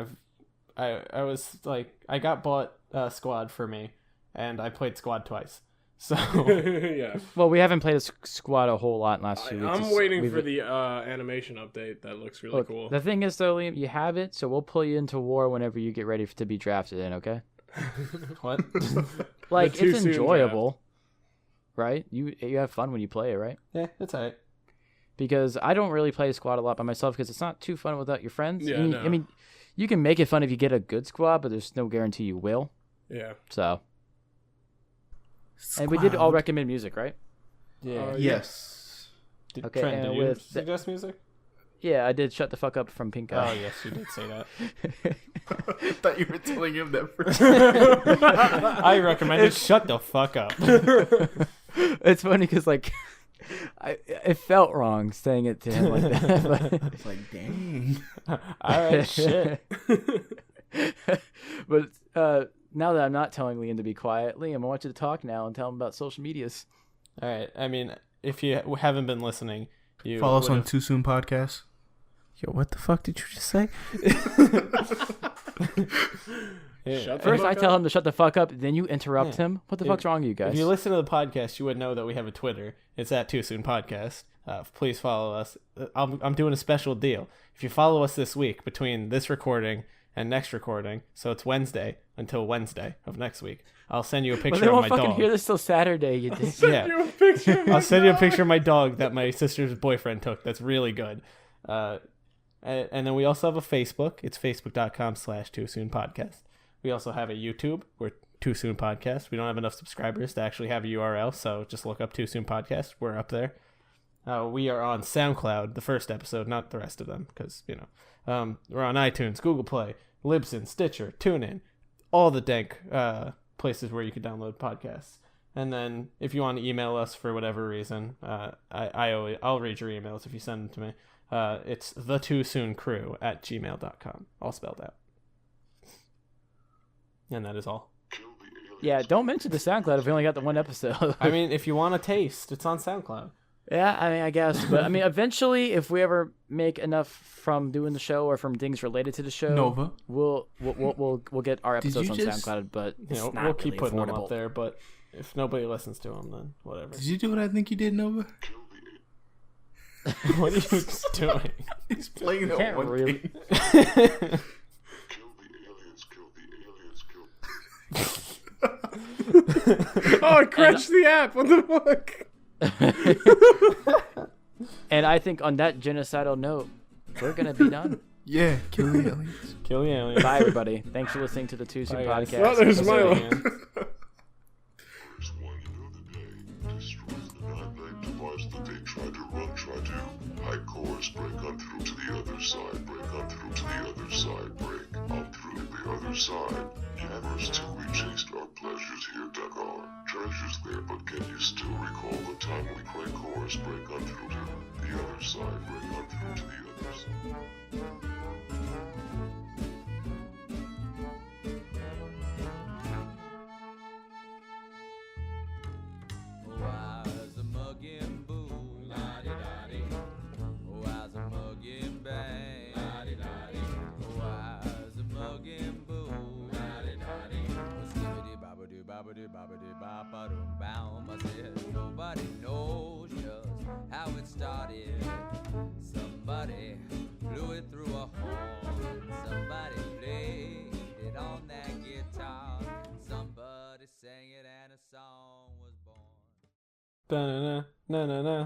I was like, I got bought Squad for me, and I played Squad twice. So Yeah. Well, we haven't played a squad a whole lot in the last 2 weeks. I'm It's- waiting we've- for the animation update. That looks really Look, cool. the thing is, though, Liam, you have it, so we'll pull you into war whenever you get ready to be drafted in, okay? what? Like, too it's soon enjoyable, right? You have fun when you play it, right? Yeah, it's alright. Because I don't really play squad a lot by myself because it's not too fun without your friends. Yeah, I no. mean, you can make it fun if you get a good squad, but there's no guarantee you will. Yeah. So, and we did all Squad. recommend music, right? Yeah. Yes. Trent, and did you with the- suggest music? Yeah, I did. Shut the fuck up from Pink Oh Guy. yes, you did say that. I thought you were telling him that first. I recommended shut the fuck up. It's funny because like, it felt wrong saying it to him like that. It's like, dang. Alright, shit. But now that I'm not telling Liam to be quiet, Liam, I want you to talk now and tell him about social medias. Alright, I mean, if you haven't been listening, you Follow us on would've- Too Soon Podcast. Yo, what the fuck did you just say? Yeah. Shut the First, fuck I tell up. him to shut the fuck up, then you interrupt Yeah. him. What the If- fuck's wrong with you guys? If you listen to the podcast, you would know that we have a Twitter. It's at Too Soon Podcast. Please follow us. I'm doing a special deal. If you follow us this week between this recording and next recording, so it's Wednesday until Wednesday of next week, I'll send you a But picture they of won't my fucking dog. hear this till Saturday, you dick. Yeah. You a picture of my I'll send you a dog. picture of my dog that my sister's boyfriend took. That's really good. And then we also have a Facebook. It's facebook.com/Too Soon Podcast. We also have a YouTube. We're Too Soon Podcast. We don't have enough subscribers to actually have a URL, so just look up Too Soon Podcast. We're up there. We are on SoundCloud, the first episode, not the rest of them, because, you know. We're on iTunes, Google Play, Libsyn, Stitcher, TuneIn, all the dank places where you can download podcasts. And then if you want to email us for whatever reason, I'll read your emails if you send them to me. It's thetwoosooncrew@gmail.com, all spelled out. And that is all. Yeah, don't mention the SoundCloud if we only got the one episode. I mean, if you want a taste, it's on SoundCloud. Yeah, I mean, I guess. But, I mean, eventually, if we ever make enough from doing the show or from things related to the show, Nova, we'll get our episodes on just, SoundCloud, but you know, we'll keep putting them up there, but if nobody listens to them, then whatever. Did you do what I think you did, Nova? What are you doing? He's playing that Can't one really. game. Oh, I crashed the app. What the fuck? And I think on that genocidal note, we're going to be done. Yeah, kill the aliens. Kill the aliens. Bye, everybody. Thanks for listening to the Too Soon Bye, guys. Podcast. Oh, there's We'll see you Milo. again. First one to know the day, destroys the night, device that they try to run, try to high course, break on through to the other side, break on through to the other side, break on through the other side. Hammers till we chased our pleasures here, dug our treasures there, but can you still recall the time we break course, break on through to the other side, break on through to the other side? Why's a mugging boo? La-di-da-di. Why's a mugging bang? La-di-da-di. Why's a mugging boo? La-di-da-di. Skibbity-bobbity-bobbity-bobbity-bop-a-dum-bow. I said nobody knows just how it started. Somebody blew it through a horn. Somebody played it on that guitar. Somebody sang it and a song was born. Da-na-na, na-na-na.